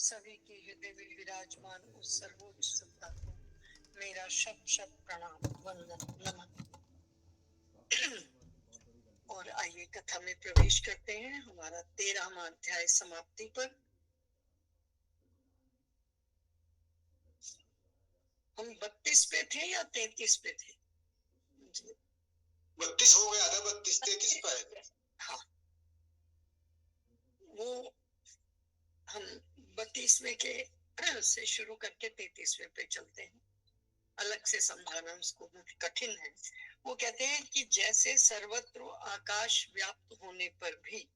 सभी के हृदय में विराजमान उस सर्वोच्च सत्ता को मेरा शत शत प्रणाम, वंदन, नमन। और आइए कथा में प्रवेश करते हैं। हमारा 13वां अध्याय समाप्ति पर। हम 32 पे थे या 33 पे थे? 32 हो गया था, 32 33 पे। हाँ, वो हम 32वें के से शुरू करके 33वें पे चलते हैं। अलग से समझाना उसको कठिन है। वो कहते हैं कि जैसे सर्वत्र आकाश व्याप्त होने पर भी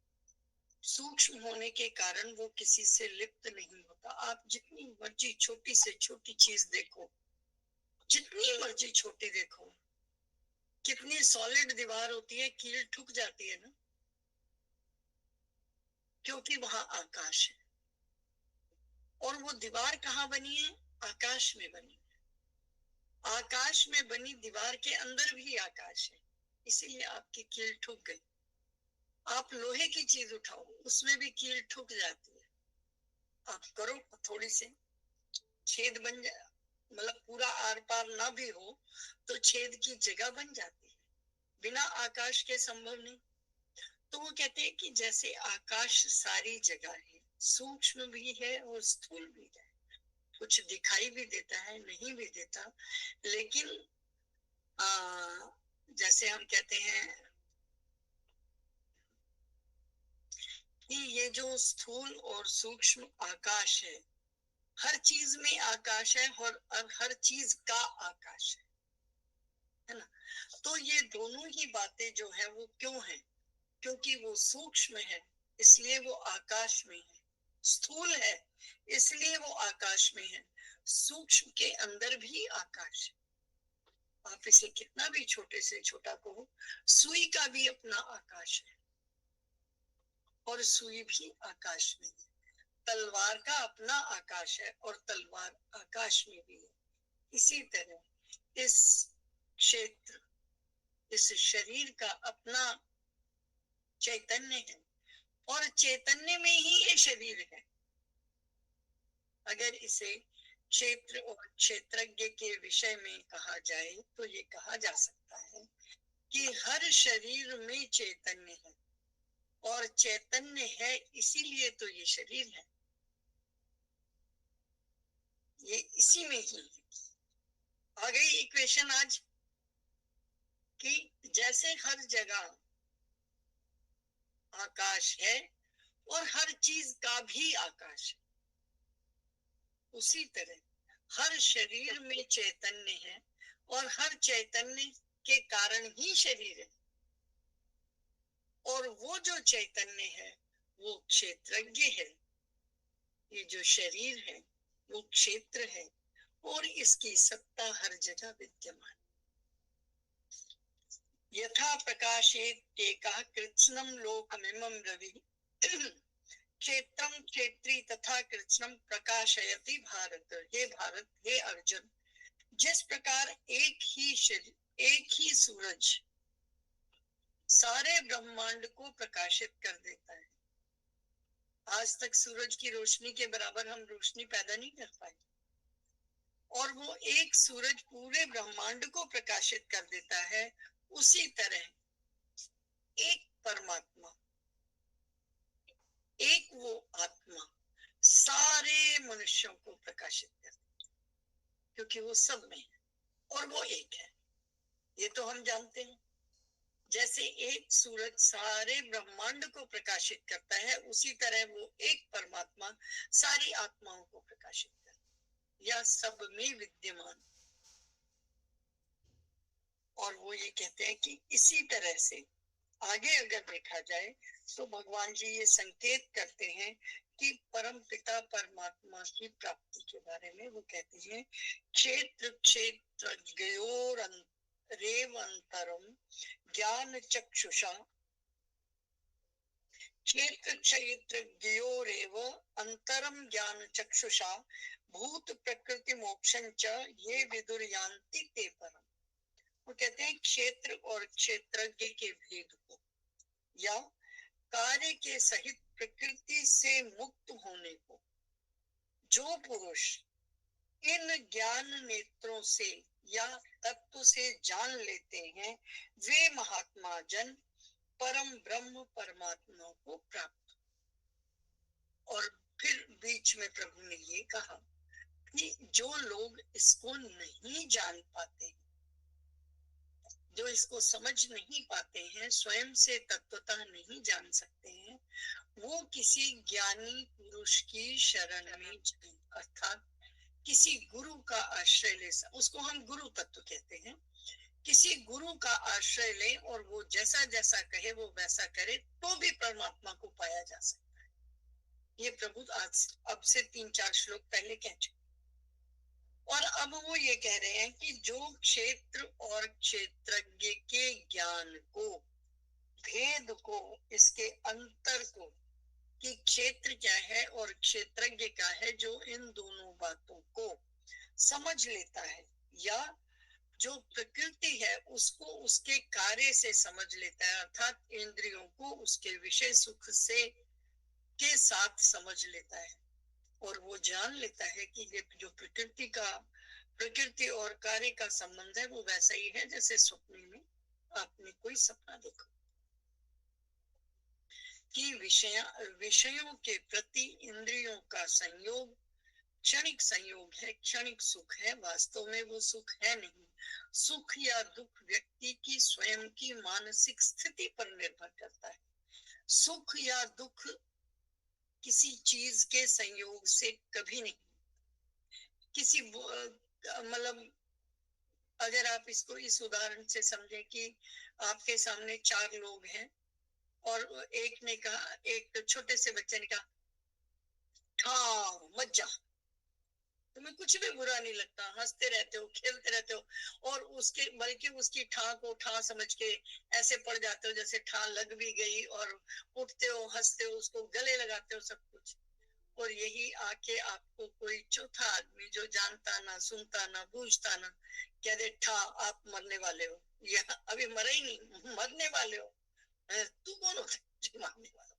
सूक्ष्म होने के कारण वो किसी से लिप्त नहीं होता। आप जितनी मर्जी छोटी से छोटी चीज देखो, जितनी मर्जी छोटी देखो, कितनी सॉलिड दीवार होती है, कील ठुक जाती है ना, क्योंकि वहां आकाश है। और वो दीवार कहाँ बनी है? आकाश में बनी है। आकाश में बनी दीवार के अंदर भी आकाश है, इसीलिए आपकी कील ठुक गई। आप लोहे की चीज उठाओ, उसमें भी कील ठुक जाती है। आप करो थोड़ी सी, छेद बन जाए, मतलब पूरा आर पार ना भी हो तो छेद की जगह बन जाती है। बिना आकाश के संभव नहीं। तो वो कहते हैं कि जैसे आकाश सारी जगह है, सूक्ष्म भी है और स्थूल भी है। कुछ दिखाई भी देता है, नहीं भी देता, लेकिन जैसे हम कहते हैं कि ये जो स्थूल और सूक्ष्म आकाश हर चीज में आकाश है और हर चीज का आकाश है ना। तो ये दोनों ही बातें जो है वो क्यों है? क्योंकि वो सूक्ष्म है, इसलिए वो आकाश में है। स्थूल है, इसलिए वो आकाश में है। सूक्ष्म के अंदर भी आकाश है। आप इसे कितना भी छोटे से छोटा कहो, सुई का भी अपना आकाश है और सुई भी आकाश में है। तलवार का अपना आकाश है और तलवार आकाश में भी है। इसी तरह इस क्षेत्र, इस शरीर का अपना चैतन्य है और चैतन्य में ही ये शरीर है। अगर इसे क्षेत्र और क्षेत्रज्ञ के विषय में कहा जाए तो ये कहा जा सकता है कि हर शरीर में चैतन्य है और चैतन्य है इसीलिए तो ये शरीर है। ये इसी में ही है। आ गई इक्वेशन आज कि जैसे हर जगह आकाश है और हर चीज का भी आकाश है, उसी तरह हर शरीर में चैतन्य है और हर चैतन्य के कारण ही शरीर है। और वो जो चैतन्य है वो क्षेत्रज्ञ है। ये जो शरीर है वो क्षेत्र है और इसकी सत्ता हर जगह विद्यमान। यथा प्रकाशेत एकः कृत्स्नं लोकमिमं रवि क्षेत्रम क्षेत्री तथा कृत्स्नं प्रकाशयति भारत। हे भारत, हे अर्जुन, जिस प्रकार एक ही सूरज सारे ब्रह्मांड को प्रकाशित कर देता है। आज तक सूरज की रोशनी के बराबर हम रोशनी पैदा नहीं कर पाए, और वो एक सूरज पूरे ब्रह्मांड को प्रकाशित कर देता है। उसी तरह एक परमात्मा, एक वो आत्मा सारे मनुष्यों को प्रकाशित करता है, क्योंकि वो सब में है और वो एक है। ये तो हम जानते हैं। जैसे एक सूरज सारे ब्रह्मांड को प्रकाशित करता है, उसी तरह वो एक परमात्मा सारी आत्माओं को प्रकाशित करता है या सब में विद्यमान। और वो ये कहते हैं कि इसी तरह से आगे अगर देखा जाए तो भगवान जी ये संकेत करते हैं कि परम पिता परमात्मा की प्राप्ति के बारे में। वो कहते हैं क्षेत्र क्षेत्रज्ञयोरंतरम ज्ञान चक्षुषा, क्षेत्र क्षेत्रज्ञयोरेव अंतरम ज्ञान चक्षुषा भूत प्रकृति मोक्षं च ये विदुर्यान्ति ते परम। वो कहते हैं क्षेत्र और क्षेत्रज्ञ के भेद को या कार्य के सहित प्रकृति से मुक्त होने को जो पुरुष इन ज्ञान नेत्रों से या तत्व से जान लेते हैं, वे महात्मा जन परम ब्रह्म परमात्मा को प्राप्त। और फिर बीच में प्रभु ने ये कहा कि जो लोग इसको नहीं जान पाते, जो इसको समझ नहीं पाते हैं, स्वयं से तत्वतः नहीं जान सकते हैं, वो किसी ज्ञानी पुरुष की शरण में जाएं, अर्थात किसी गुरु का आश्रय ले। उसको हम गुरु तत्व कहते हैं। किसी गुरु का आश्रय ले और वो जैसा जैसा कहे वो वैसा करे, तो भी परमात्मा को पाया जा सकता है। ये प्रभु आज अब से 3-4 श्लोक पहले कह चुके। और अब वो ये कह रहे हैं कि जो क्षेत्र और क्षेत्रज्ञ के ज्ञान को, भेद को, इसके अंतर को, कि क्षेत्र क्या है और क्षेत्रज्ञ क्या है, जो इन दोनों बातों को समझ लेता है, या जो प्रकृति है उसको उसके कार्य से समझ लेता है, अर्थात इंद्रियों को उसके विषय सुख से के साथ समझ लेता है, और वो जान लेता है कि ये जो प्रकृति और कार्य का संबंध है वो वैसा ही है जैसे स्वप्न में आपने कोई सपना देखो, कि विषयों के प्रति इंद्रियों का संयोग क्षणिक संयोग है, क्षणिक सुख है, वास्तव में वो सुख है नहीं। सुख या दुख व्यक्ति की स्वयं की मानसिक स्थिति पर निर्भर करता है। सुख या दुख किसी चीज के संयोग से कभी नहीं, किसी मतलब अगर आप इसको इस उदाहरण से समझें कि आपके सामने 4 लोग हैं और एक ने कहा, एक छोटे से बच्चे ने कहा हाँ मत जा, तुम्हें कुछ भी बुरा नहीं लगता, हंसते रहते हो, खेलते रहते हो, और उसके बल्कि उसकी ठा को ठा समझ के ऐसे पड़ जाते हो जैसे ठा लग भी गई, और उठते हो, हंसते हो, उसको गले लगाते हो, सब कुछ। और यही आके आपको कोई चौथा आदमी जो जानता ना, सुनता ना, बूझता ना, कह दे ठा आप मरने वाले हो, या अभी मरे ही नहीं, मरने वाले हो, तू कौन होता है मरने वाला?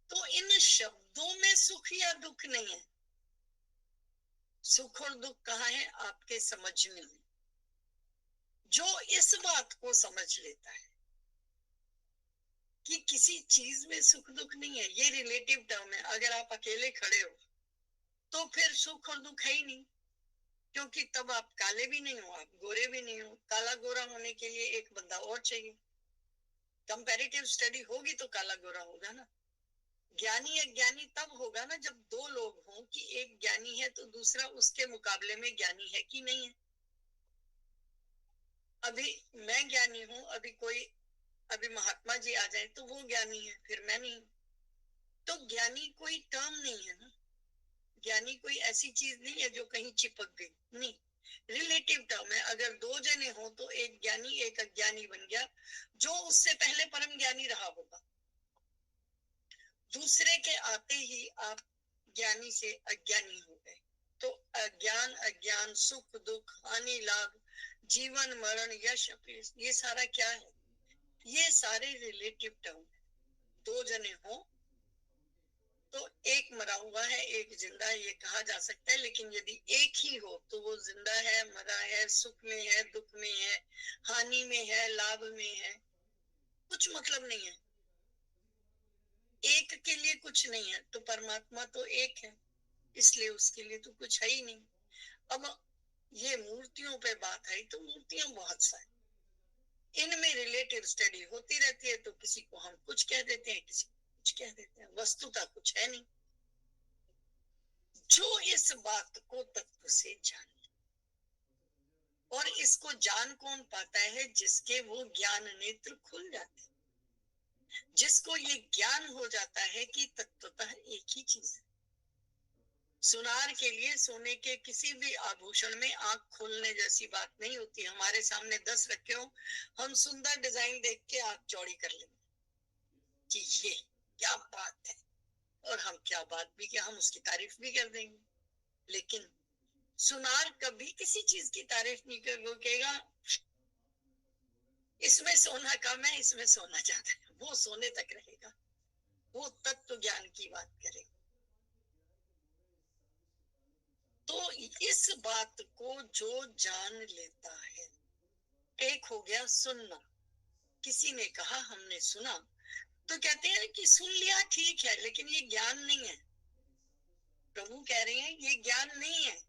तो इन शब्दों में सुख या दुख नहीं है। सुख और दुख कहाँ है? आपके समझ में। जो इस बात को समझ लेता है कि किसी चीज में सुख दुख नहीं है, ये रिलेटिव टर्म है। अगर आप अकेले खड़े हो तो फिर सुख और दुख है ही नहीं, क्योंकि तब आप काले भी नहीं हो, आप गोरे भी नहीं हो। काला गोरा होने के लिए एक बंदा और चाहिए। कंपैरेटिव स्टडी होगी तो काला गोरा होगा ना। ज्ञानी अज्ञानी तब होगा ना जब 2 लोग हों, कि एक ज्ञानी है तो दूसरा उसके मुकाबले में ज्ञानी है कि नहीं है। अभी मैं ज्ञानी हूं, अभी महात्मा जी आ जाए तो वो ज्ञानी है, फिर मैं नहीं। तो ज्ञानी कोई टर्म नहीं है ना, ज्ञानी कोई ऐसी चीज नहीं है जो कहीं चिपक गई, नहीं, रिलेटिव टर्म है। अगर 2 जने हो तो एक ज्ञानी एक अज्ञानी बन गया, जो उससे पहले परम ज्ञानी रहा होगा। दूसरे के आते ही आप ज्ञानी से अज्ञानी हो गए। तो अज्ञान अज्ञान, सुख दुख, हानि लाभ, जीवन मरण, यश अपयश, ये सारा क्या है? ये सारे रिलेटिव टर्म। 2 जने हो तो एक मरा हुआ है एक जिंदा है, ये कहा जा सकता है। लेकिन यदि एक ही हो तो वो जिंदा है, मरा है, सुख में है, दुख में है, हानि में है, लाभ में है, कुछ मतलब नहीं है। एक के लिए कुछ नहीं है, तो परमात्मा तो एक है, इसलिए उसके लिए तो कुछ है ही नहीं। अब ये मूर्तियों पे बात आई तो मूर्तियां बहुत सारी, इनमें रिलेटिव स्टडी होती रहती है, तो किसी को हम कुछ कह देते हैं, किसी को कुछ कह देते हैं, वस्तुतः कुछ है नहीं। जो इस बात को तत्व से जाने, और इसको जान कौन पाता है? जिसके वो ज्ञान नेत्र खुल जाते हैं, जिसको ये ज्ञान हो जाता है कि तत्वतः एक ही चीज है। सुनार के लिए सोने के किसी भी आभूषण में आंख खोलने जैसी बात नहीं होती। हमारे सामने 10 रखे हो, हम सुंदर डिजाइन देख के आंख चौड़ी कर लेंगे कि ये क्या बात है, और हम क्या बात भी, क्या हम उसकी तारीफ भी कर देंगे। लेकिन सुनार कभी किसी चीज की तारीफ नहीं करेगा, इसमें सोना कम है, इसमें सोना ज्यादा है, वो सोने तक रहेगा, वो तत्व ज्ञान की बात करेगा। इस बात को जो जान लेता है, एक हो गया सुनना, किसी ने कहा हमने सुना, तो कहते हैं कि सुन लिया ठीक है, लेकिन ये ज्ञान नहीं है। प्रभु कह रहे हैं ये ज्ञान नहीं है।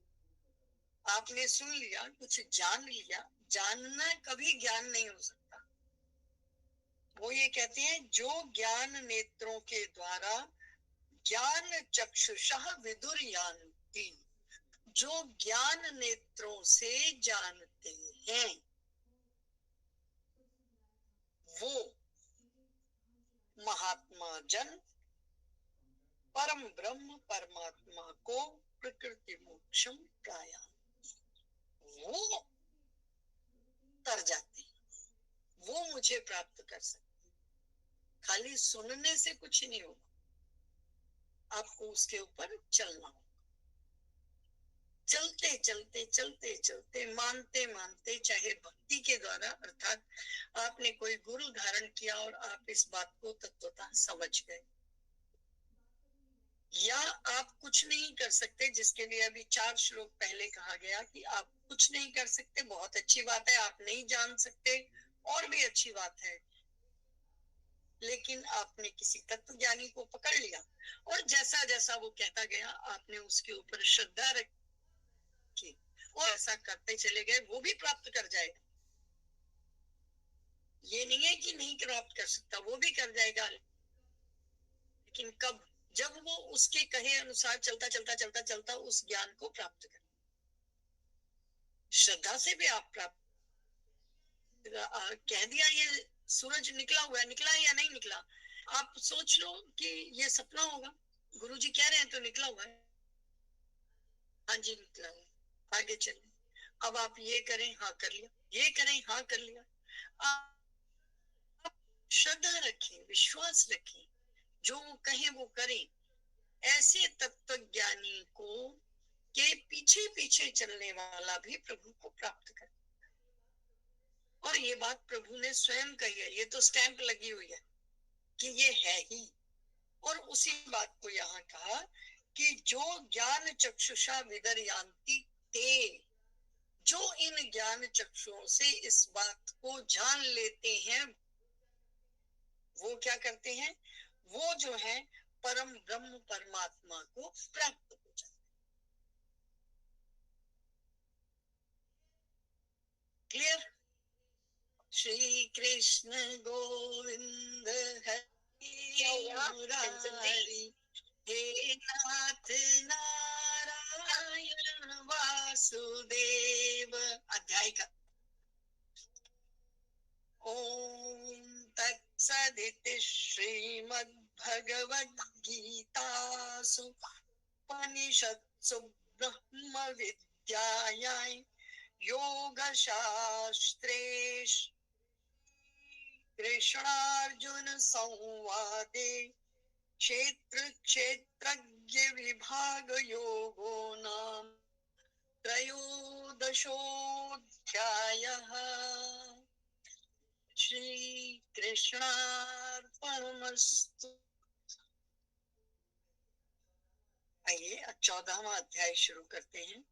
आपने सुन लिया, कुछ जान लिया, जानना कभी ज्ञान नहीं हो सकता। वो ये कहते हैं जो ज्ञान नेत्रों के द्वारा ज्ञान चक्षुषः विदुर्यान्ति, जो ज्ञान नेत्रों से जानते हैं, वो महात्मा जन परम ब्रह्म परमात्मा को प्रकृति मोक्षम प्राया, वो तर जाते हैं, वो मुझे प्राप्त कर सकते। खाली सुनने से कुछ नहीं होगा, आपको उसके ऊपर चलना होगा। चलते चलते चलते चलते, मानते मानते, चाहे भक्ति के द्वारा, अर्थात आपने कोई गुरु धारण किया और आप इस बात को तत्वतः समझ गए, या आप कुछ नहीं कर सकते, जिसके लिए अभी 4 श्लोक पहले कहा गया कि आप कुछ नहीं कर सकते, बहुत अच्छी बात है। आप नहीं जान सकते, और भी अच्छी बात है, लेकिन आपने किसी तत्वज्ञानी को पकड़ लिया और जैसा जैसा वो कहता गया आपने उसके ऊपर श्रद्धा रखी और ऐसा करते चले गए, वो भी प्राप्त कर जाएगा। ये नहीं है कि नहीं प्राप्त कर सकता, वो भी कर जाएगा, लेकिन कब? जब वो उसके कहे अनुसार चलता चलता चलता चलता उस ज्ञान को प्राप्त कर। श्रद्धा से भी आप प्राप्त कह दिया ये सूरज निकला हुआ है, निकला है या नहीं निकला, आप सोच लो कि ये सपना होगा, गुरुजी कह रहे हैं तो निकला हुआ है, हाँ जी निकला हुआ, आगे चले। अब आप ये करें, हाँ कर लिया, ये करें, हाँ कर लिया। आप श्रद्धा रखें, विश्वास रखें, जो वो कहें वो करें। ऐसे तत्वज्ञानी को के पीछे पीछे चलने वाला भी प्रभु को प्राप्त कर। और ये बात प्रभु ने स्वयं कही है, ये तो स्टैंप लगी हुई है कि ये है ही। और उसी बात को यहाँ कहा कि जो ज्ञान चक्षुषा विदर्यान्ति ते, जो इन ज्ञान चक्षुओं से इस बात को जान लेते हैं, वो क्या करते हैं? वो जो है परम ब्रह्म परमात्मा को प्राप्त हो जाते। क्लियर? श्री कृष्ण गोविंद हरि मुरारी, हे नाथ नारायण वासुदेव। अध्याय का ओम तत्सदिति श्रीमद् भगवद गीतासु उपनिषत्सु ब्रह्म विद्यायां योग शास्त्रे कृष्णार्जुन संवादे क्षेत्र क्षेत्रज्ञ विभाग योगो नाम त्रयोदशोऽध्यायः। श्री कृष्णार्पणमस्तु। आइए 14वां अध्याय शुरू करते हैं।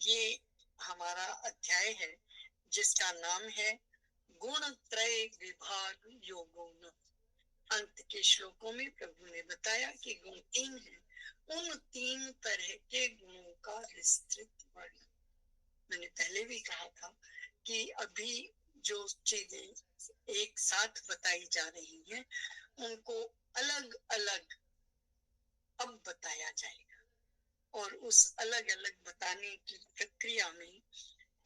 ये हमारा अध्याय है जिसका नाम है गुण त्रय विभाग योगो न। अंत के श्लोकों में प्रभु ने बताया कि गुण 3 हैं, उन 3 तरह के गुणों का विस्तृत वर्णन। मैंने पहले भी कहा था कि अभी जो चीजें एक साथ बताई जा रही हैं उनको अलग अलग अब बताया जाएगा, और उस अलग अलग बताने की प्रक्रिया में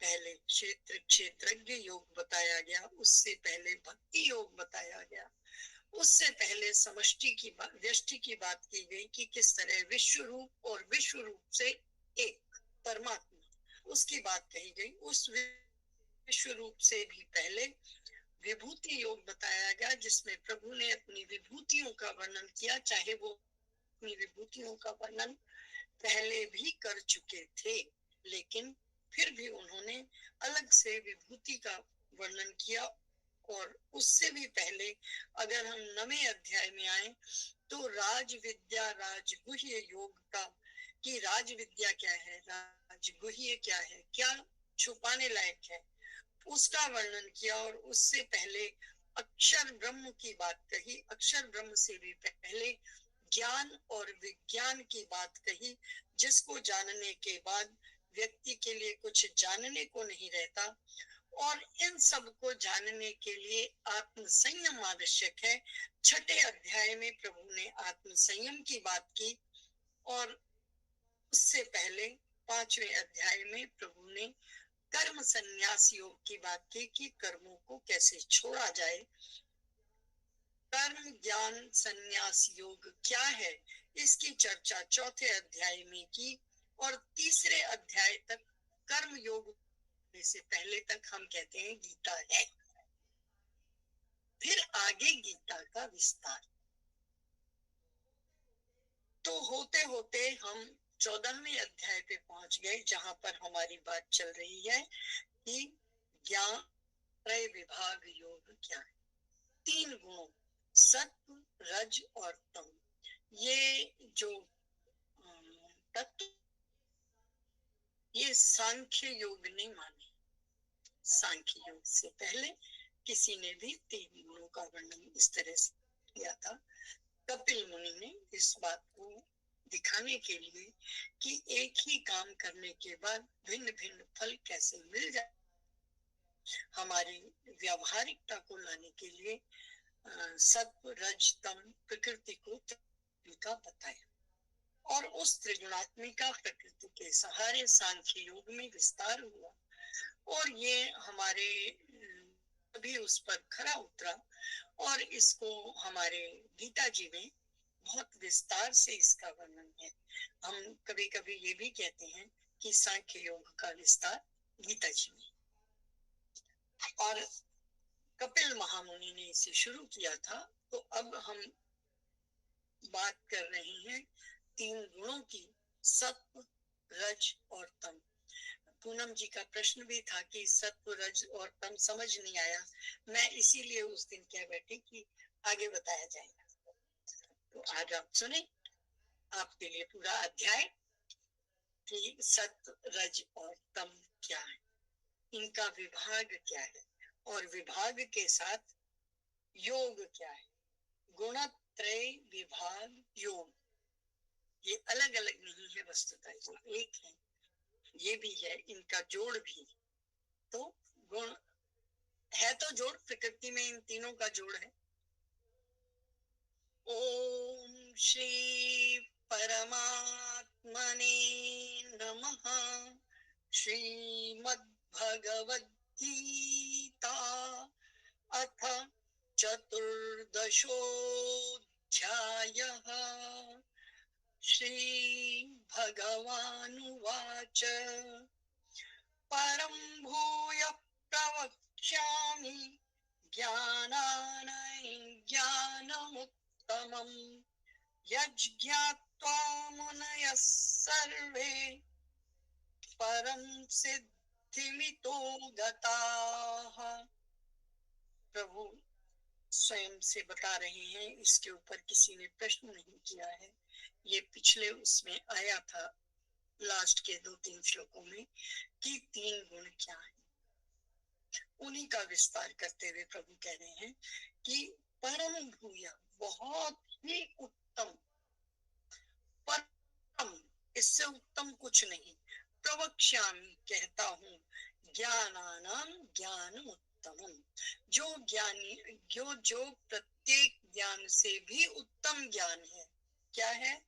पहले क्षेत्र क्षेत्रज्ञ योग बताया गया, उससे पहले भक्ति योग बताया गया, उससे पहले समष्टि की बात, व्यष्टि की बात की गई कि किस तरह विश्व रूप और विश्व रूप से एक परमात्मा, उसकी बात कही गई। उस विश्व रूप से भी पहले विभूति योग बताया गया, जिसमें प्रभु ने अपनी विभूतियों का वर्णन किया, चाहे वो अपनी विभूतियों का वर्णन पहले भी कर चुके थे, लेकिन फिर भी उन्होंने अलग से विभूति का वर्णन किया। और उससे भी पहले अगर हम 9वें अध्याय में आए तो राज विद्या राजगुह्य योग का कि राज विद्या क्या है, राजगुह्य क्या है, क्या छुपाने लायक है, उसका वर्णन किया। और उससे पहले अक्षर ब्रह्म की बात कही, अक्षर ब्रह्म से भी पहले ज्ञान और विज्ञान की बात कही, जिसको जानने के बाद व्यक्ति के लिए कुछ जानने को नहीं रहता। और इन सब को जानने के लिए आत्म संयम आवश्यक है। छठे अध्याय में प्रभु ने आत्म संयम की बात की। और उससे पहले पांचवें अध्याय में प्रभु ने कर्म संन्यास योग की बात की कि कर्मों को कैसे छोड़ा जाए। कर्म ज्ञान संन्यास योग क्या है, इसकी चर्चा चौथे अध्याय में की। और तीसरे अध्याय तक कर्म योग से पहले तक हम कहते हैं गीता है। फिर आगे गीता का विस्तार। तो होते होते हम 14वें अध्याय पे पहुंच गए, जहां पर हमारी बात चल रही है कि ज्ञान त्रय विभाग योग क्या है। तीन गुणों सत्व रज और तम, ये जो तत्व, ये सांख्य योग ने माने। सांख्य योग से पहले किसी ने भी तीन गुणों का वर्णन इस तरह से किया था। कपिल मुनि ने इस बात को दिखाने के लिए कि एक ही काम करने के बाद भिन्न भिन्न फल कैसे मिल जाए, हमारी व्यावहारिकता को लाने के लिए सत्व रज तम प्रकृति को त्रिगुणिका बताया। और उस त्रिगुणात्मिका प्रकृति के सहारे सांख्य योग में विस्तार हुआ। और ये हमारे भी उस पर खरा उतरा। और इसको हमारे गीता जी में बहुत विस्तार से इसका वर्णन है। हम कभी कभी ये भी कहते हैं कि सांख्य योग का विस्तार गीता जी में। और कपिल महामुनि ने इसे शुरू किया था। तो अब हम बात कर रहे हैं तीन गुणों की, सत्व रज और तम। पूनम जी का प्रश्न भी था कि सत्व रज और तम समझ नहीं आया। मैं इसीलिए उस दिन कह बैठी कि आगे बताया जाएगा। तो आज आप सुने, आपके लिए पूरा अध्याय कि सत्व रज और तम क्या है, इनका विभाग क्या है, और विभाग के साथ योग क्या है। गुणत्रय विभाग योग, ये अलग अलग नहीं है वस्तुतः, ये एक है। ये भी है, इनका जोड़ भी। तो गुण है तो जोड़, प्रकृति में इन तीनों का जोड़ है। ओम श्री परमात्मने नमः। श्रीमद् भगवद गीता अथ चतुर्दशोऽध्यायः। श्री भगवानुवाच परं भूय प्रवक्ष्यामि ज्ञानानैज्ञानमुत्तमम् यज्ज्ञात्वा मुनयः सर्वे परं सिद्धिमितो गताः। प्रभु स्वयं से बता रहे हैं, इसके ऊपर किसी ने प्रश्न नहीं किया है। ये पिछले उसमें आया था, लास्ट के 2-3 श्लोकों में, कि तीन गुण क्या है। उन्हीं का विस्तार करते हुए प्रभु कह रहे हैं कि परम भूया, बहुत ही उत्तम, परम, इससे उत्तम कुछ नहीं, प्रवक्ष्यामि, कहता हूँ, ज्ञानानां ज्ञानम उत्तमम, जो ज्ञानी, जो प्रत्येक ज्ञान से भी उत्तम ज्ञान है। क्या है?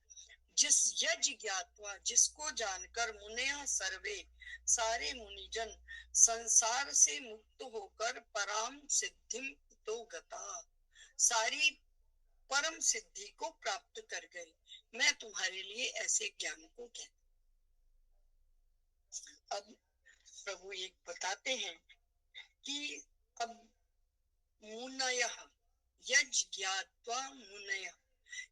जिस यज्ञ ज्ञात्वा, जिसको जानकर मुनयः सर्वे, सारे मुनिजन संसार से मुक्त होकर पराम सिद्धिम तो गता, सारी परम सिद्धि को प्राप्त कर गए। मैं तुम्हारे लिए ऐसे ज्ञान को कहता। अब प्रभु एक बताते हैं कि अब मुनयः, यज्ञ ज्ञात्वा मुनयः,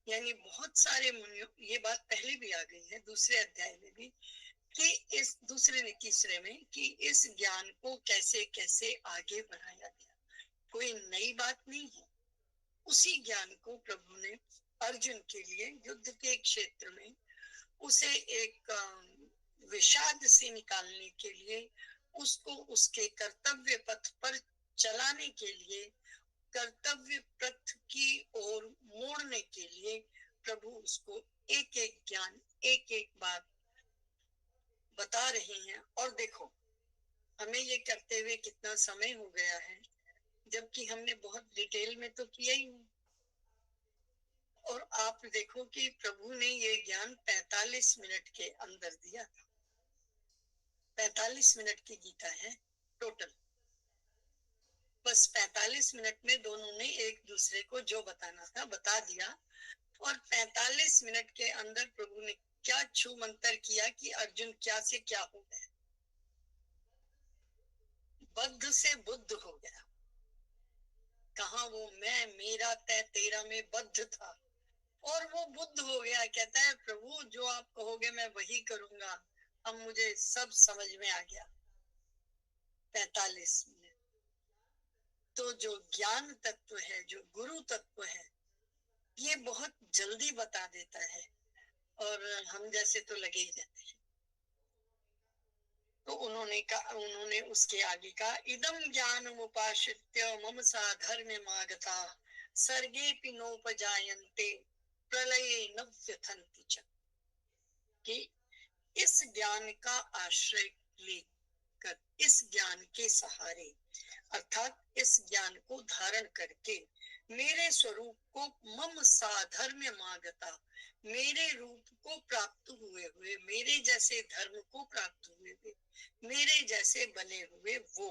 यानी बहुत सारे मुनियों, ये बात पहले भी आ गई है दूसरे अध्याय में भी, कि इस दूसरे ने तीसरे में, कि इस ज्ञान को कैसे कैसे आगे बढ़ाया गया, कोई नई बात नहीं है। उसी ज्ञान को प्रभु ने अर्जुन के लिए युद्ध के क्षेत्र में उसे एक विषाद से निकालने के लिए, उसको उसके कर्तव्य पथ पर चलाने के लिए, कर्तव्य पथ की ओर मोड़ने के लिए प्रभु उसको एक एक ज्ञान, एक एक बात बता रहे हैं। और देखो, हमें ये करते हुए कितना समय हो गया है, जबकि हमने बहुत डिटेल में तो किया ही नहीं। और आप देखो कि प्रभु ने ये ज्ञान 45 मिनट के अंदर दिया था। 45 मिनट की गीता है टोटल। बस 45 मिनट में दोनों ने एक दूसरे को जो बताना था बता दिया। और 45 मिनट के अंदर प्रभु ने क्या छू मंतर किया कि अर्जुन क्या से क्या हो गया, बद्ध से बुद्ध हो गया। कहा वो मैं, मेरा, तय, तेरा में बद्ध था और वो बुद्ध हो गया। कहता है प्रभु जो आप कहोगे मैं वही करूंगा, अब मुझे सब समझ में आ गया। 45 मिनट। तो जो ज्ञान तत्व है, जो गुरु तत्व है, ये बहुत जल्दी बता देता है और हम जैसे तो लगे ही रहते हैं। तो उन्होंने उसके आगे कहा, इदम ज्ञान उपाश्रित्य मम साधर्म्यमागता सर्गेऽपि नोपजायन्ते प्रलये न व्यथन्ति च। कि इस ज्ञान का आश्रय लेकर, इस ज्ञान के सहारे, अर्थात इस ज्ञान को धारण करके मेरे स्वरूप को मम साधर्म्यमागता, मेरे रूप को प्राप्त हुए हुए, मेरे जैसे धर्म को प्राप्त हुए हुए, मेरे जैसे बने हुए वो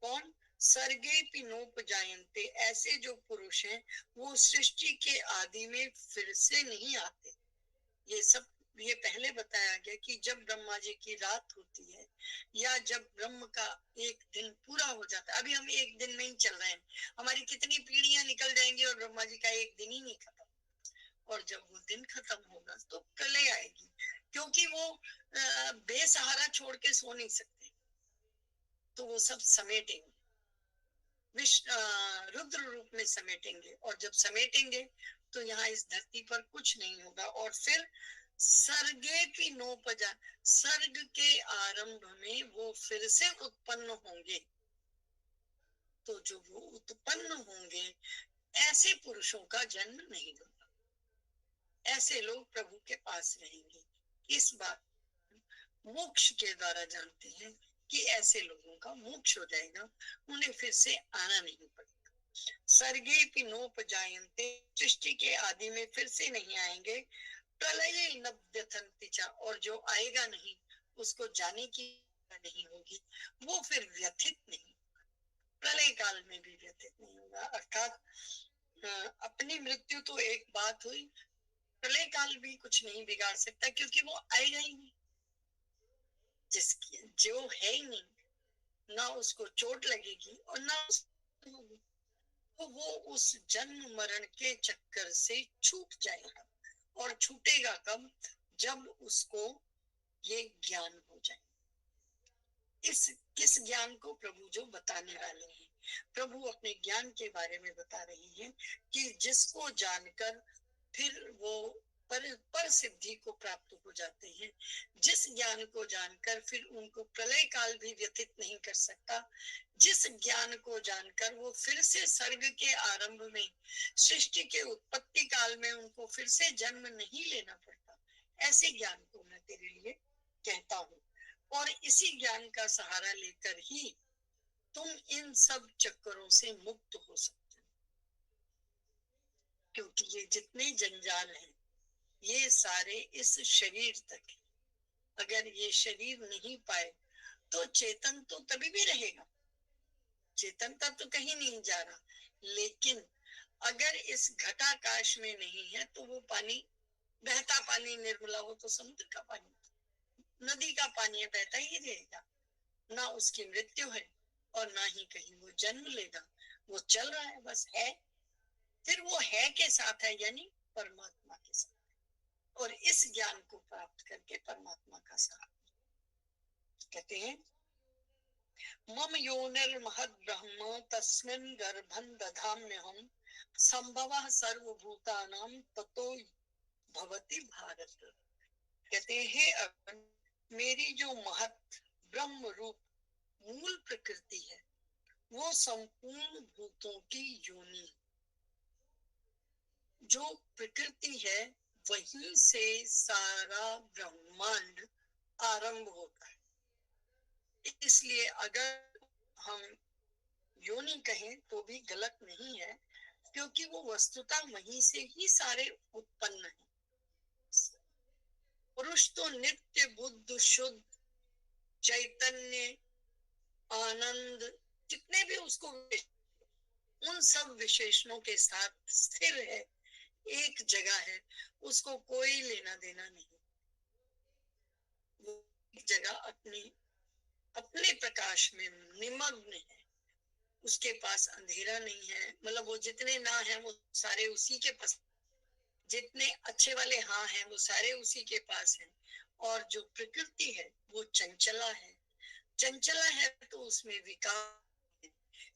कौन? सर्गेऽपि नोपजायन्ते, ऐसे जो पुरुष हैं वो सृष्टि के आदि में फिर से नहीं आते। ये सब ये पहले बताया गया कि जब ब्रह्मा जी की रात होती है या जब ब्रह्म का एक दिन पूरा हो जाता है, अभी हम एक दिन में ही चल रहे हैं, हमारी कितनी पीढ़ियां निकल जाएंगी और ब्रह्मा जी का एक दिन ही नहीं खत्म। और जब वो दिन खत्म होगा तो प्रलय आएगी, क्योंकि वो बेसहारा छोड़ के सो नहीं सकते, तो वो सब समेटेंगे, रुद्र रूप में समेटेंगे। और जब समेटेंगे तो यहाँ इस धरती पर कुछ नहीं होगा। और फिर सर्गेऽपि नोपजा, सर्ग के आरंभ में वो फिर से उत्पन्न होंगे। तो जो वो उत्पन्न होंगे, ऐसे पुरुषों का जन्म नहीं होगा, ऐसे लोग प्रभु के पास रहेंगे। इस बात मोक्ष के द्वारा जानते हैं कि ऐसे लोगों का मोक्ष हो जाएगा, उन्हें फिर से आना नहीं पड़ेगा। सर्गेऽपि नोपजायन्ते, सृष्टि के आदि में फिर से नहीं आएंगे। प्रलये न व्यथन्ति च, और जो आएगा नहीं उसको जाने की नहीं होगी, वो फिर व्यथित नहीं, प्रलय काल में भी व्यथित नहीं होगा। अर्थात अपनी मृत्यु तो एक बात हुई, प्रलय काल भी कुछ नहीं बिगाड़ सकता, क्योंकि वो आएगा ही नहीं। जिसकी जो है ही नहीं, ना उसको चोट लगेगी और ना होगी, तो वो उस जन्म मरण के चक्कर से छूट जाएगा। और छूटेगा कब? जब उसको ये ज्ञान हो जाए। इस किस ज्ञान को? प्रभु जो बताने वाले हैं, प्रभु अपने ज्ञान के बारे में बता रही हैं कि जिसको जानकर फिर वो पर सिद्धि को प्राप्त हो जाते हैं, जिस ज्ञान को जानकर फिर उनको प्रलय काल भी व्यतीत नहीं कर सकता, जिस ज्ञान को जानकर वो फिर से सर्ग के आरंभ में, सृष्टि के उत्पत्ति काल में उनको फिर से जन्म नहीं लेना पड़ता, ऐसे ज्ञान को मैं तेरे लिए कहता हूँ। और इसी ज्ञान का सहारा लेकर ही तुम इन सब चक्करों से मुक्त हो सकते हो, क्योंकि ये जितने जंजाल हैं ये सारे इस शरीर तक है। अगर ये शरीर नहीं पाए तो चेतन तो तभी भी रहेगा, चेतनता तो कहीं नहीं जा रहा, लेकिन अगर इस घटाकाश में नहीं है तो वो पानी, बहता पानी निर्मला हो तो समुद्र का पानी, नदी का पानी है, बहता ही रहेगा, ना उसकी मृत्यु है और ना ही कहीं वो जन्म लेगा, वो चल रहा है, बस है। फिर वो है के साथ है, यानी परमात्मा के साथ। और इस ज्ञान को प्राप्त करके परमात्मा का साथ कहते हैं, मम योनिर्महद् ब्रह्म तस्मिन् गर्भं दधाम्यहम् संभवः सर्वभूतानां ततो भवति भारत। कहते हैं हे अर्जुन, मेरी जो महत ब्रह्म रूप मूल प्रकृति है वो संपूर्ण भूतों की योनि, जो प्रकृति है वहीं से सारा ब्रह्मांड आरंभ होता है। इसलिए अगर हम योनि कहें तो भी गलत नहीं है, क्योंकि वो वस्तुतः वहीं से ही सारे उत्पन्न हैं। पुरुष तो नित्य बुद्ध शुद्ध चैतन्य आनंद जितने भी उसको उन सब विशेषणों के साथ स्थिर है, एक जगह है, उसको कोई लेना देना नहीं। वो एक जगह अपने प्रकाश में निमग्न है, उसके पास अंधेरा नहीं है। मतलब वो जितने ना है वो सारे उसी के पास, जितने अच्छे वाले हाँ हैं वो सारे उसी के पास हैं। और जो प्रकृति है वो चंचला है, चंचला है तो उसमें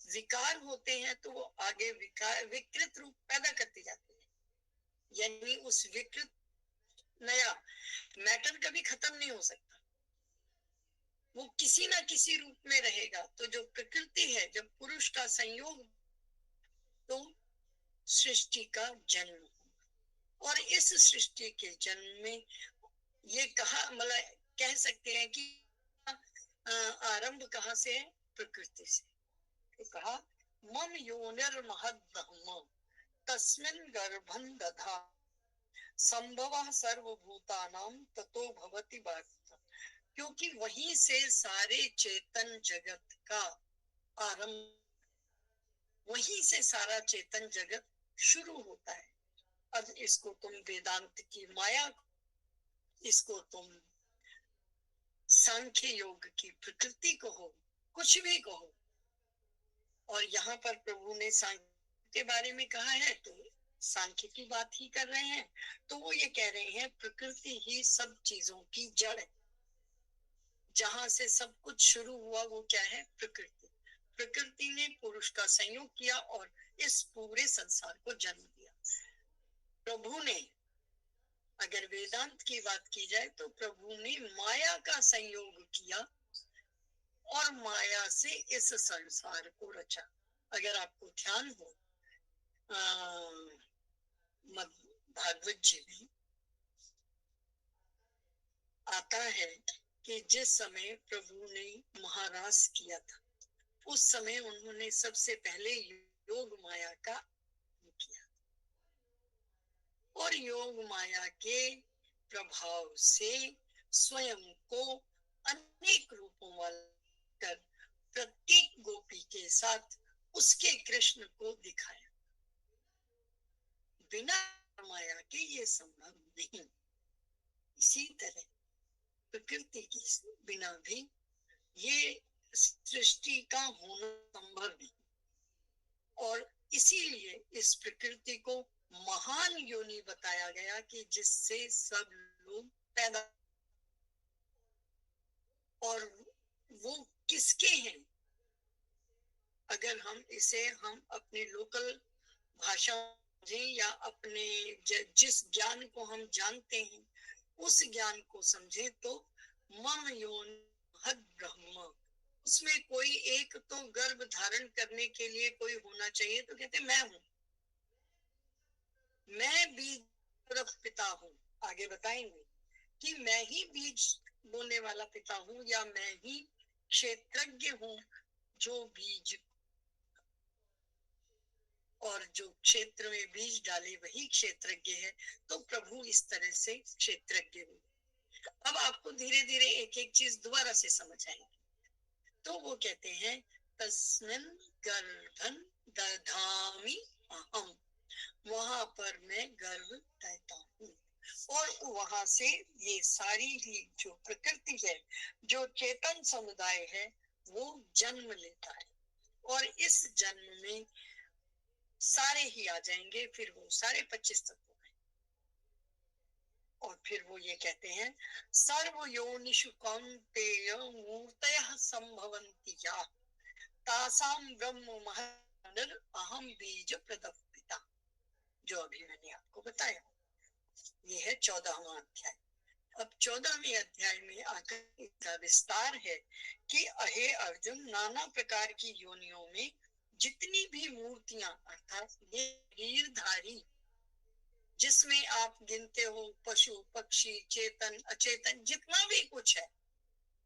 विकार होते हैं, तो वो आगे विकृत रूप पैदा करती जाती है। यानी उस विकृत नया मैटर कभी खत्म नहीं हो सकता, वो किसी ना किसी रूप में रहेगा। तो जो प्रकृति है, जब पुरुष का संयोग तो सृष्टि का जन्म, और इस सृष्टि के जन्म में ये कहा, मतलब कह सकते हैं कि आरंभ कहाँ से है? प्रकृति से। तो कहा मम योनिर्महद् ब्रह्म तस्मिन् गर्भं दधा संभवः सर्वभूतानां ततो भवति भारत। क्योंकि वहीं से सारे चेतन जगत का आरंभ, वहीं से सारा चेतन जगत शुरू होता है। अब इसको तुम वेदांत की माया, इसको तुम सांख्य योग की प्रकृति कहो, कुछ भी कहो। और यहाँ पर प्रभु ने सांख्य के बारे में कहा है तो सांख्य की बात ही कर रहे हैं। तो वो ये कह रहे हैं प्रकृति ही सब चीजों की जड़ है, जहां से सब कुछ शुरू हुआ वो क्या है? प्रकृति। प्रकृति ने पुरुष का संयोग किया और इस पूरे संसार को जन्म दिया। प्रभु ने, अगर वेदांत की बात की जाए तो प्रभु ने माया का संयोग किया और माया से इस संसार को रचा। अगर आपको ध्यान हो, भागवत जी में आता है कि जिस समय प्रभु ने महारास किया था, उस समय उन्होंने सबसे पहले योग माया का किया, और योग माया के प्रभाव से स्वयं को अनेक रूपों वाला कर प्रत्येक गोपी के साथ उसके कृष्ण को दिखाया। बिना माया के ये संभव नहीं। इसी तरह प्रकृति के बिना भी ये सृष्टि का होना संभव नहीं। और इसीलिए इस प्रकृति को महान योनि बताया गया कि जिससे सब लोग पैदा, और वो किसके हैं? अगर हम इसे अपने लोकल भाषा या अपने जिस ज्ञान को हम जानते हैं उस ज्ञान को समझे तो मम योनिर्महद् ब्रह्म, उसमें कोई एक तो गर्भ धारण करने के लिए कोई होना चाहिए। तो कहते मैं हूं, मैं बीज पिता हूं। आगे बताएंगे कि मैं ही बीज बोने वाला पिता हूं, या मैं ही क्षेत्रज्ञ हूं जो बीज, और जो क्षेत्र में बीज डाले वही क्षेत्रज्ञ है। तो प्रभु इस तरह से क्षेत्रज्ञ हुए। अब आपको धीरे धीरे एक एक चीज दोबारा से समझ आएगी। तो वो कहते हैं तस्मिन् गर्भं दधामि अहम, वहां पर मैं गर्भ देता हूँ। और वहां से ये सारी ही जो प्रकृति है, जो चेतन समुदाय है, वो जन्म लेता है। और इस जन्म में सारे ही आ जाएंगे, फिर वो सारे 25 तत्व हैं। और फिर वो ये कहते हैं सर्व योनिषु कौन्तेय मूर्तयः संभवन्ति या तासाम ब्रह्म महर् अहम बीज प्रदः पिता, जो अभी मैंने आपको बताया। ये है 14वां अध्याय। अब 14वें अध्याय में आकर इसका विस्तार है कि अहे अर्जुन, नाना प्रकार की योनियों में जितनी भी मूर्तियां अर्थात ये शरीरधारी जिसमें आप गिनते हो पशु पक्षी चेतन अचेतन जितना भी कुछ है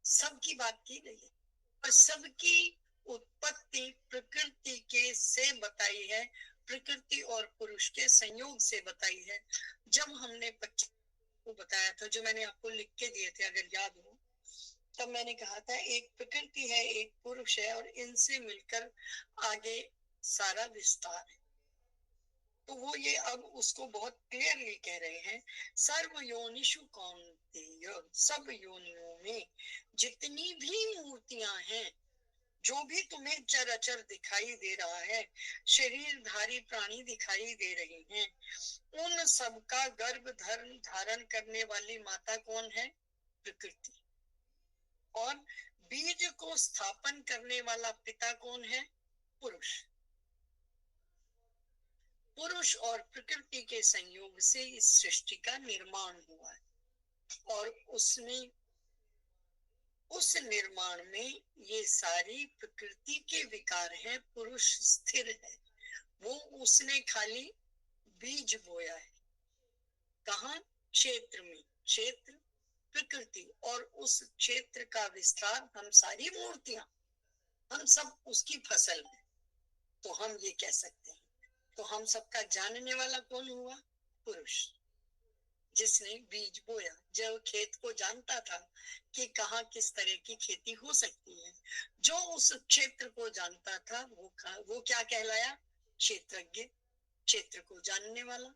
सबकी बात की गई है और सबकी उत्पत्ति प्रकृति के से बताई है, प्रकृति और पुरुष के संयोग से बताई है। जब हमने 25 को बताया था, जो मैंने आपको लिख के दिए थे अगर याद हो, तब मैंने कहा था एक प्रकृति है एक पुरुष है और इनसे मिलकर आगे सारा विस्तार है। तो वो ये अब उसको बहुत क्लियरली कह रहे हैं, सर्व योनिषु कौन्तेय, सब योनियों में जितनी भी मूर्तियां हैं, जो भी तुम्हें चराचर दिखाई दे रहा है, शरीरधारी प्राणी दिखाई दे रहे हैं, उन सब का गर्भ धारण करने वाली माता कौन है? प्रकृति। और बीज को स्थापन करने वाला पिता कौन है? पुरुष। पुरुष और प्रकृति के संयोग से इस सृष्टि का निर्माण हुआ है और उसमें उस निर्माण में ये सारी प्रकृति के विकार हैं, पुरुष स्थिर है। वो उसने खाली बीज बोया है। कहाँ? क्षेत्र में। क्षेत्र प्रकृति और उस क्षेत्र का विस्तार हम सारी मूर्तियां, हम सब उसकी फसल है। तो हम ये कह सकते हैं, तो हम सबका जानने वाला कौन हुआ? पुरुष, जिसने बीज बोया। जब खेत को जानता था कि कहाँ किस तरह की खेती हो सकती है, जो उस क्षेत्र को जानता था वो क्या कहलाया? क्षेत्रज्ञ, क्षेत्र को जानने वाला।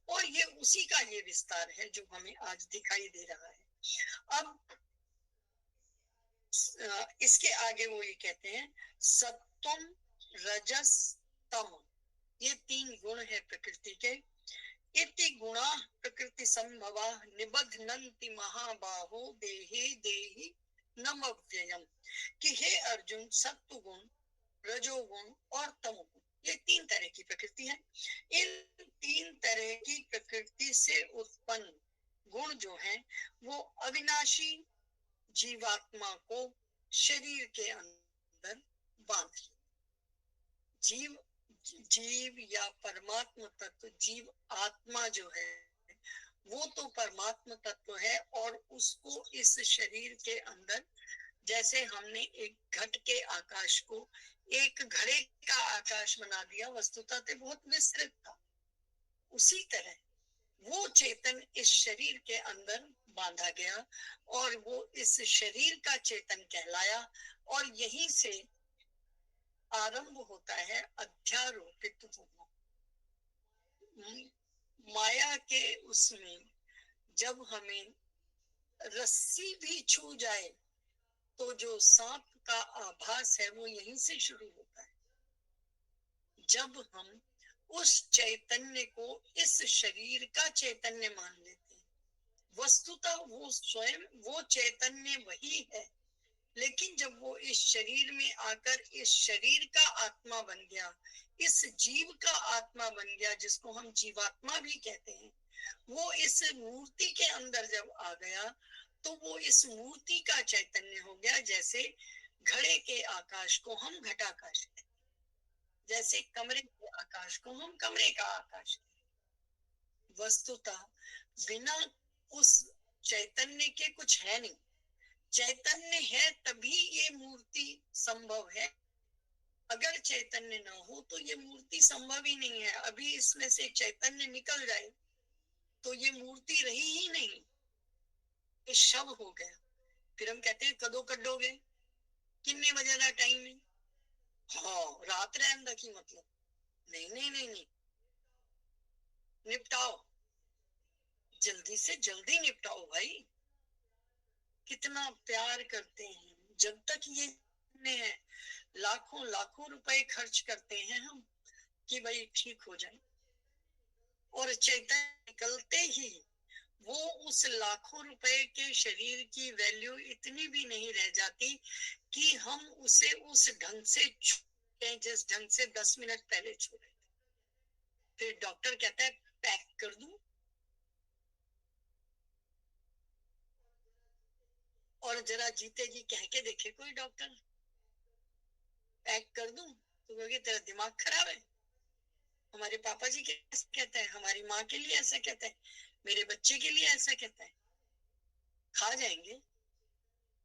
और ये उसी का ये विस्तार है जो हमें आज दिखाई दे रहा है। अब इसके आगे वो ये कहते हैं, सत्वम रजस तम, ये 3 गुण है प्रकृति के। इति गुणा प्रकृति संभवा निबध्नन्ति महाबाहो देहे देहि नमव्ययम्, कि हे अर्जुन, सत्व गुण, रजोगुण और तमोगुण, ये 3 तरह की प्रकृति है। इन 3 तरह की प्रकृति से उत्पन्न गुण जो है वो अविनाशी जीवात्मा को शरीर के अंदर बांध ले। जीव या परमात्मा तत्व, जीव आत्मा जो है वो तो परमात्मा तत्व है और उसको इस शरीर के अंदर, जैसे हमने एक घट के आकाश को एक घड़े का आकाश बना दिया, वस्तुतः तो बहुत विस्तृत था, उसी तरह वो चेतन इस शरीर के अंदर बांधा गया और वो इस शरीर का चेतन कहलाया। और यहीं से आरंभ होता है अध्यारोपित होना। माया के उसमें जब हमें रस्सी भी छू जाए तो जो सांप का आभास है वो यहीं से शुरू होता है। जब हम उस चैतन्य को इस शरीर का चैतन्य मान लेते हैं, वस्तुतः वो स्वयं वो चैतन्य वही है, लेकिन जब वो इस शरीर में आकर इस शरीर का आत्मा बन गया, इस जीव का आत्मा बन गया, जिसको हम जीवात्मा भी कहते हैं, वो इस मूर्ति के अंदर जब आ गया तो वो इस मूर्ति का चैतन्य हो गया। जैसे घड़े के आकाश को हम घटाकाश कहते हैं, जैसे कमरे के आकाश को हम कमरे का आकाश कहते हैं। वस्तुतः बिना उस चैतन्य के कुछ है नहीं। चैतन्य है तभी ये मूर्ति संभव है, अगर चैतन्य ना हो तो ये मूर्ति संभव ही नहीं है। अभी इसमें से चैतन्य निकल जाए तो ये मूर्ति रही ही नहीं, ये शव हो गया। फिर हम कहते हैं कदों कड्डोगे, किन्ने बजे का टाइम है, हाँ रात रहन दा की मतलब, नहीं नहीं नहीं नहीं, निपटाओ, जल्दी से जल्दी निपटाओ भाई। कितना प्यार करते हैं, जब तक ये है लाखों लाखों रुपए खर्च करते हैं हम कि भाई ठीक हो जाए, और चैतन्य निकलते ही वो उस लाखों रुपए के शरीर की वैल्यू इतनी भी नहीं रह जाती कि हम उसे उस ढंग से छूटें जिस ढंग से 10 मिनट पहले छोड़े। फिर डॉक्टर कहता है पैक कर दूं, और जरा जीते जी कह के देखे कोई डॉक्टर, पैक कर दूं तो कहोगे तेरा दिमाग खराब है। हमारे पापा जी कैसे कहते हैं, हमारी माँ के लिए ऐसा कहता है, मेरे बच्चे के लिए ऐसा कहता है, खा जाएंगे।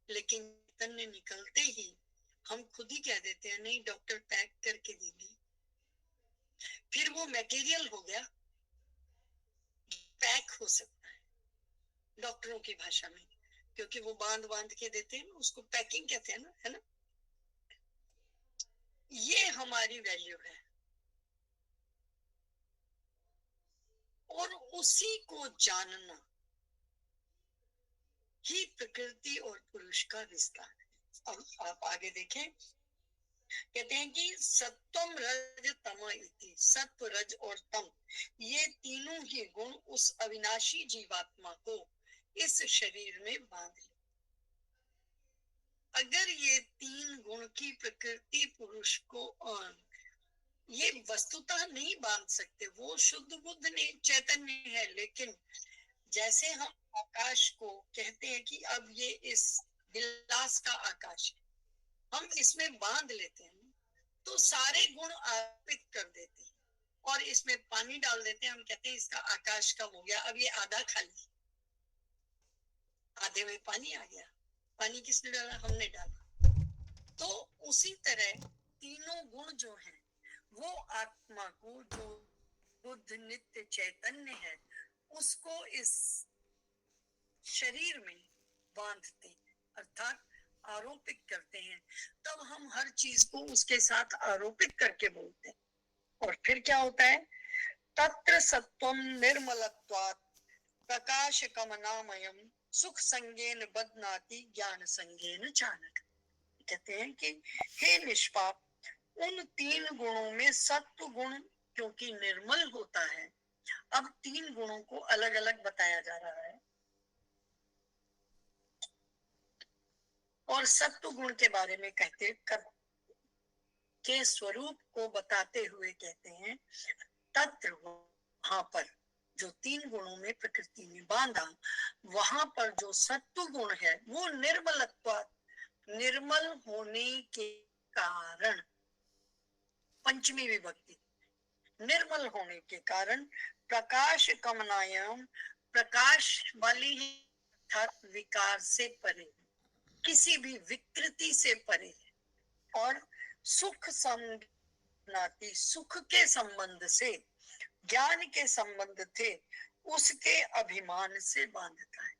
लेकिन तन्ने निकलते ही हम खुद ही कह देते हैं नहीं डॉक्टर पैक करके देंगे। फिर वो मटेरियल हो गया, पैक हो सकता है डॉक्टरों की भाषा में, क्योंकि वो बांध बांध के देते हैं, उसको पैकिंग कहते हैं ना, है ना। ये हमारी वैल्यू है और उसी को जानना ही प्रकृति और पुरुष का विस्तार है। अब आप आगे देखें, कहते हैं कि सत्वम रज तम इति, सत्व रज और तम ये तीनों ही गुण उस अविनाशी जीवात्मा को इस शरीर में बांध ले। अगर ये तीन गुण की प्रकृति पुरुष को ये वस्तुतः नहीं बांध सकते, वो शुद्ध बुद्ध नहीं चैतन्य है, लेकिन जैसे हम आकाश को कहते हैं कि अब ये इस गिलास का आकाश है, हम इसमें बांध लेते हैं तो सारे गुण आरोपित कर देते हैं और इसमें पानी डाल देते हैं, हम कहते हैं इसका आकाश कम हो गया, अब ये आधा खाली, आधे में पानी आ गया। पानी किसने डाला, हमने डाला। तो उसी तरह तीनों गुण जो हैं वो आत्मा को, जो बुद्ध नित्य चैतन्य है, उसको इस शरीर में बांधते हैं, अर्थात आरोपित करते हैं। तब हम हर चीज को उसके साथ आरोपित करके बोलते हैं। और फिर क्या होता है, तत्र सत्वम निर्मलत्वात् प्रकाश कमनामयम सुख संगेन बदनाति ज्ञान संगेन चाणक। कहते हैं कि हे निष्पाप, उन तीन गुणों में सत्व गुण क्योंकि निर्मल होता है, अब तीन गुणों को अलग अलग बताया जा रहा है और सत्व गुण के बारे में कहते के स्वरूप को बताते हुए कहते हैं तत्र, वहां पर जो तीन गुणों में प्रकृति ने बांधा, वहां पर जो सत्व गुण है वो निर्मलत्व, निर्मल होने के कारण, पंचमी विभक्ति, निर्मल होने के कारण प्रकाश कमनायम, प्रकाश वाली अर्थात विकार से परे, किसी भी विकृति से परे, और सुख संगनाति, सुख के संबंध से, ज्ञान के संबंध थे उसके अभिमान से बांधता है।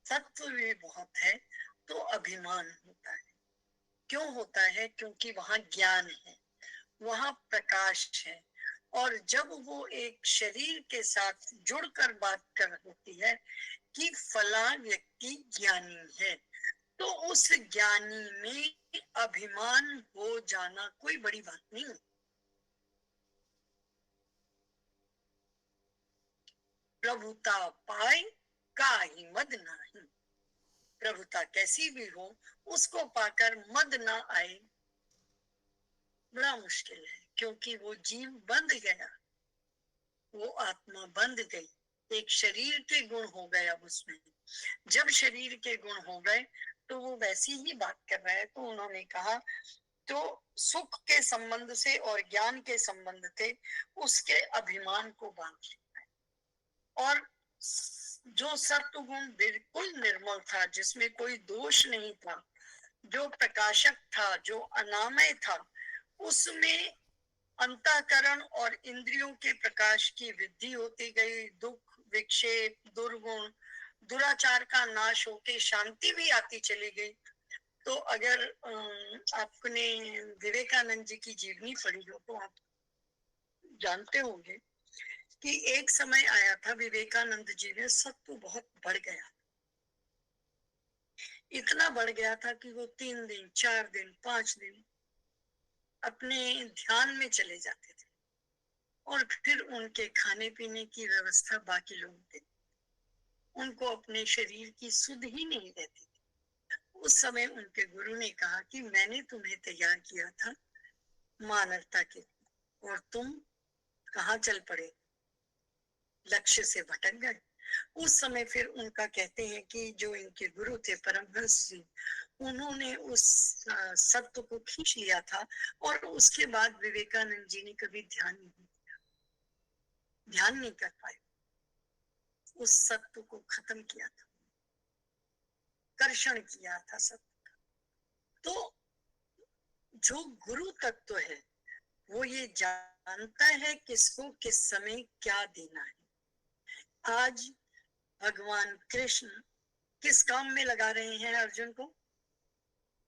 सत्व भी बहुत है तो अभिमान होता है। क्यों होता है, क्योंकि वहां ज्ञान है, वहां प्रकाश है, और जब वो एक शरीर के साथ जुड़कर बात कर होती है कि फला व्यक्ति ज्ञानी है, तो उस ज्ञानी में अभिमान हो जाना कोई बड़ी बात नहीं। प्रभुता पाए काहि मद नहीं, प्रभुता कैसी भी हो उसको पाकर मद ना आए बड़ा मुश्किल है, क्योंकि वो जीव बंध गया, वो आत्मा बंध गई, एक शरीर के गुण हो गए। अब उसमें जब शरीर के गुण हो गए तो वो वैसी ही बात कर रहा है। तो उन्होंने कहा तो सुख के संबंध से और ज्ञान के संबंध थे उसके अभिमान को बांध लेता है, और जो सत्व गुण बिल्कुल निर्मल था, जिसमें कोई दोष नहीं था, जो प्रकाशक था, जो अनामय था, उसमें अंतःकरण और इंद्रियों के प्रकाश की वृद्धि होती गई, दुख विक्षेप दुर्गुण दुराचार का नाश होके शांति भी आती चली गई। तो अगर आपने विवेकानंद जी की जीवनी पढ़ी हो तो आप जानते होंगे कि एक समय आया था विवेकानंद जी में सत्व बहुत बढ़ गया, इतना बढ़ गया था कि वो 3 दिन 4 दिन 5 दिन अपने ध्यान में चले जाते थे और फिर उनके खाने पीने की व्यवस्था बाकी लोग थे, उनको अपने शरीर की सुध ही नहीं रहती थी। उस समय उनके गुरु ने कहा कि मैंने तुम्हें तैयार किया था मानवता के लिए और तुम कहाँ चल पड़े, लक्ष्य से भटक गए। उस समय फिर उनका कहते हैं कि जो इनके गुरु थे परमहंस जी, उन्होंने उस सत्य को खींच लिया था और उसके बाद विवेकानंद जी ने कभी ध्यान नहीं कर पाए, उस सत्य को खत्म किया था, कर्षण किया था सत्य का। तो जो गुरु तत्व है वो ये जानता है किसको किस समय क्या देना है। आज भगवान कृष्ण किस काम में लगा रहे हैं अर्जुन को?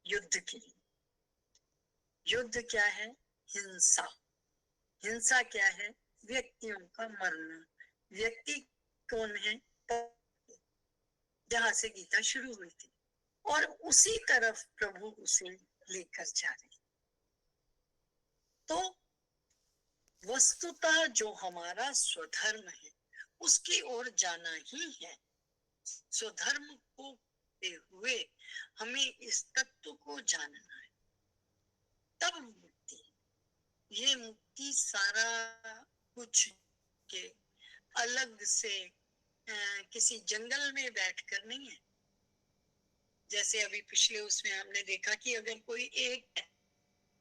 युद्ध के लिए। युद्ध क्या है? हिंसा। हिंसा क्या है? व्यक्तियों का मरना। व्यक्ति कौन है? जहां से गीता शुरू हुई थी, और उसी तरफ प्रभु उसे लेकर जा रहे। तो वस्तुतः जो हमारा स्वधर्म है उसकी ओर जाना ही है। स्वधर्म को हुए हमें इस तत्व को जानना है, तब मुक्ति। ये मुक्ति सारा कुछ के अलग से किसी जंगल में बैठकर नहीं है। जैसे अभी पिछले उसमें हमने देखा कि अगर कोई एक है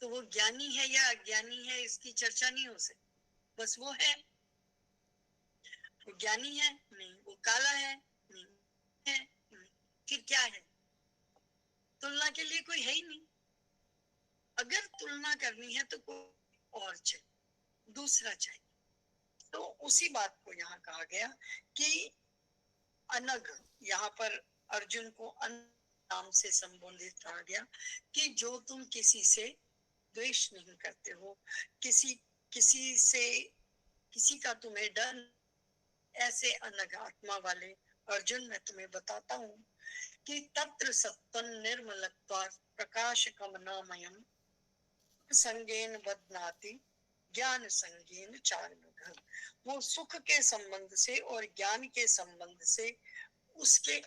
तो वो ज्ञानी है या अज्ञानी है इसकी चर्चा नहीं हो सकती, बस वो है। वो ज्ञानी है नहीं, वो काला है नहीं, है नहीं, फिर क्या है? तुलना के लिए कोई है ही नहीं। अगर तुलना करनी है तो कोई और चाहिए, दूसरा चाहिए। तो उसी बात को यहाँ कहा गया कि अनग, यहाँ पर अर्जुन को अनग नाम से संबोधित कहा गया कि जो तुम किसी से द्वेष नहीं करते हो, किसी से किसी का तुम्हें डर, ऐसे अनग आत्मा वाले अर्जुन मैं तुम्हें बताता हूँ कि तत्र सत्तन निर्मलत्वात् प्रकाशकमनामयम् संगेन बदनाति ज्ञान संगेन चारुणः। वो सुख के संबंध से और ज्ञान के संबंध से उसके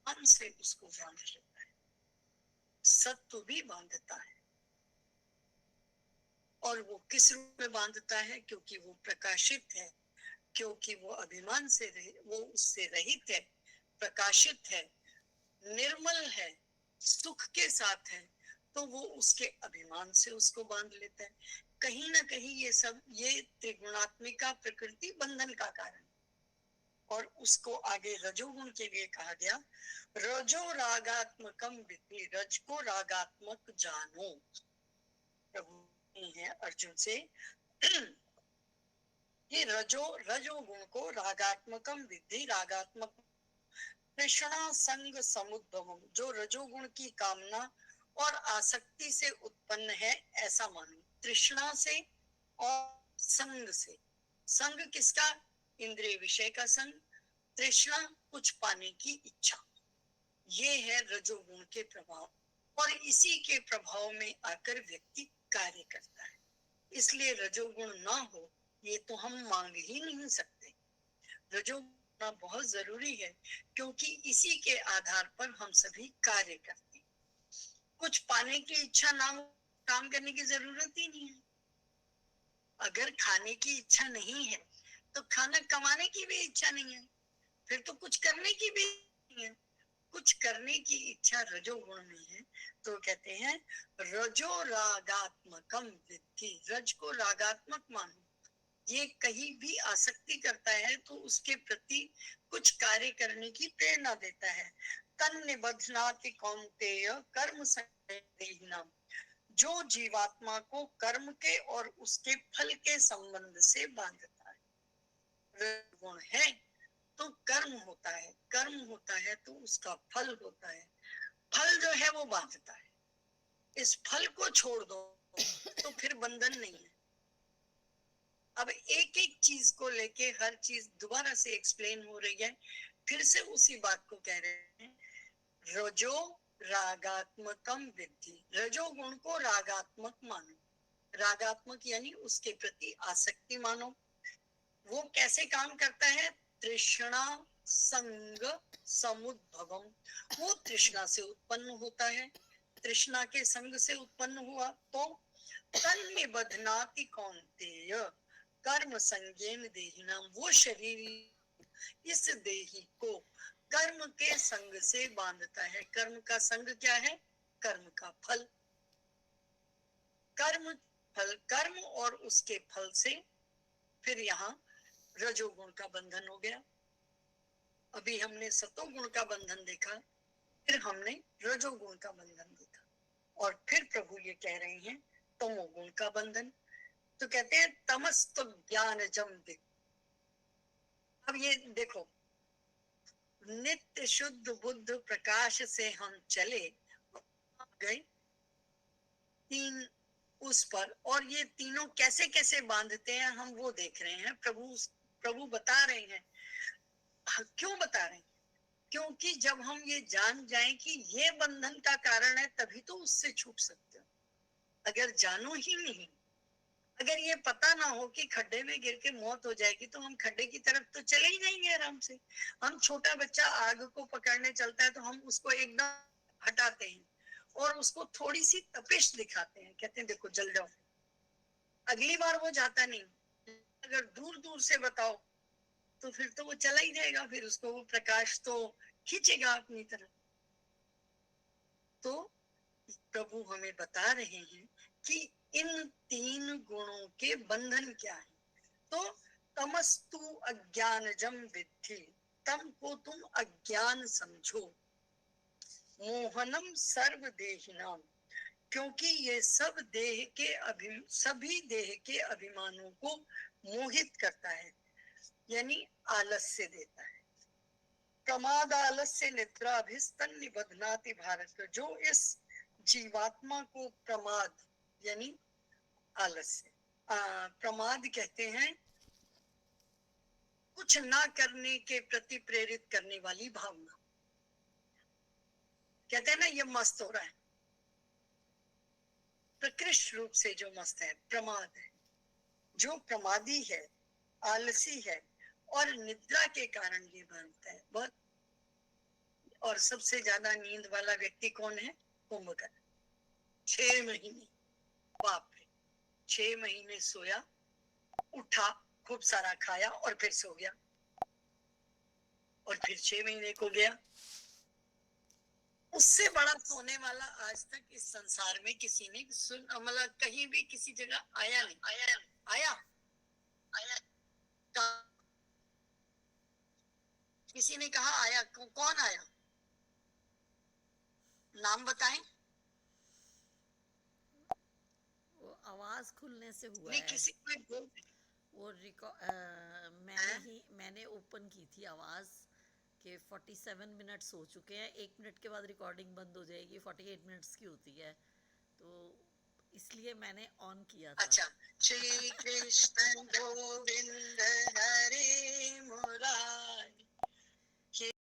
मन से उसको बांध लेता है। सत्व भी बांधता है, और वो किस रूप में बांधता है? क्योंकि वो प्रकाशित है, क्योंकि वो अभिमान से वो उससे रहित है, प्रकाशित है, निर्मल है, सुख के साथ है, तो वो उसके अभिमान से उसको बांध लेता है। कहीं ना कहीं ये सब, ये त्रिगुणात्मिका प्रकृति बंधन का कारण, और उसको आगे रजोगुण के लिए कहा गया रजो रागात्मकम विद्धि, रज को रागात्मक जानो। प्रभु है अर्जुन से ये रजोगुण को रागात्मकम विद्धि, रागात्मक तृष्णा संग समुद्भवम, जो रजोगुण की कामना और आसक्ति से उत्पन्न है ऐसा मानो। तृष्णा से और संग से। संग किसका? इंद्रिय विषय का संग। तृष्णा कुछ पाने की इच्छा। ये है रजोगुण के प्रभाव, और इसी के प्रभाव में आकर व्यक्ति कार्य करता है। इसलिए रजोगुण ना हो ये तो हम मांग ही नहीं सकते। रजोगुण बहुत जरूरी है, क्योंकि इसी के आधार पर हम सभी कार्य करते हैं। कुछ पाने की इच्छा ना हो, काम करने की जरूरत ही नहीं है। अगर खाने की इच्छा नहीं है तो खाना कमाने की भी इच्छा नहीं है, फिर तो कुछ करने की भी नहीं है। कुछ करने की इच्छा रजोगुण में है, तो कहते हैं रजो रागात्मकम विद्धि, रज को रागात्मक मानो। ये कहीं भी आसक्ति करता है तो उसके प्रति कुछ कार्य करने की प्रेरणा देता है। तन निबध्नाति कौन्तेय कर्म संगेन, जो जीवात्मा को कर्म के और उसके फल के संबंध से बांधता है। गुण है तो कर्म होता है, कर्म होता है तो उसका फल होता है। फल जो है वो बांधता है। इस फल को छोड़ दो तो फिर बंधन नहीं है। अब एक एक चीज को लेके हर चीज दोबारा से एक्सप्लेन हो रही है, फिर से उसी बात को कह रहे हैं। रजो रागात्मकम विद्धि, रजोगुण को रागात्मक मानो। रागात्मक यानी उसके प्रति आसक्ति मानो। वो कैसे काम करता है? तृष्णा संग समुद्भवम, वो तृष्णा से उत्पन्न होता है। तृष्णा के संग से उत्पन्न हुआ तो तन्मे बधनाति कौन्तेय कर्म संगेन देहिनाम, वो शरीर इस देही को कर्म के संग से बांधता है। कर्म का संग क्या है? कर्म का फल। कर्म फल, कर्म और उसके फल से फिर यहाँ रजोगुण का बंधन हो गया। अभी हमने सतोगुण का बंधन देखा, फिर हमने रजोगुण का बंधन देखा, और फिर प्रभु ये कह रहे हैं तमोगुण का बंधन। तो कहते हैं तमस्तु ज्ञानजम विद्। अब ये देखो, नित्य शुद्ध बुद्ध प्रकाश से हम चले गए तीन उस पर, और ये तीनों कैसे कैसे बांधते हैं हम वो देख रहे हैं। प्रभु बता रहे हैं। क्यों बता रहे हैं? क्योंकि जब हम ये जान जाएं कि ये बंधन का कारण है, तभी तो उससे छूट सकते हो। अगर जानो ही नहीं, अगर ये पता ना हो कि खड्डे में गिर के मौत हो जाएगी, तो हम खड्डे की तरफ तो चले ही जाएंगे आराम से। हम छोटा बच्चा आग को पकड़ने चलता है तो हम उसको एकदम हटाते हैं और उसको थोड़ी सी तपिश दिखाते हैं, कहते हैं देखो जल जाओ। अगली बार वो जाता नहीं। अगर दूर दूर से बताओ तो फिर तो वो चला ही जाएगा, फिर उसको वो प्रकाश तो खींचेगा अपनी तरफ। तो प्रभु हमें बता रहे हैं कि इन तीन गुणों के बंधन क्या है। तो तमस्तु अज्ञानजम विद्धि, तम को तुम अज्ञान समझो, मोहनम सर्व देहिनाम, क्योंकि ये सब सभी देह के अभिमानों को मोहित करता है, यानी आलस्य देता है। प्रमाद आलस्य निद्रा अभिस्तन निबधनाति भारत, जो इस जीवात्मा को प्रमाद यानी आलस्य, प्रमाद कहते हैं कुछ ना करने के प्रति प्रेरित करने वाली भावना। कहते हैं ना ये मस्त हो रहा है, प्रकृष्ट रूप से जो मस्त है प्रमाद है। जो प्रमादी है, आलसी है, और निद्रा के कारण ये बनता है बहुत। और सबसे ज्यादा नींद वाला व्यक्ति कौन है? कुंभकर्ण। 6 महीने, बाप रे, 6 महीने सोया, उठा, खूब सारा खाया और फिर सो गया, और फिर 6 महीने को गया। उससे बड़ा सोने वाला आज तक इस संसार में किसी ने मतलब कहीं भी किसी जगह आया नहीं। आया किसी ने कहा आया? कौन आया? नाम बताएं। वो आवाज खुलने से हुआ नहीं, है। किसी को वो मैंने ओपन की थी आवाज के 47 मिनट्स हो चुके हैं, 1 मिनट के बाद रिकॉर्डिंग बंद हो जाएगी। 48 मिनट्स की होती है, तो इसलिए मैंने ऑन किया था। अच्छा, श्री कृष्ण गोविंद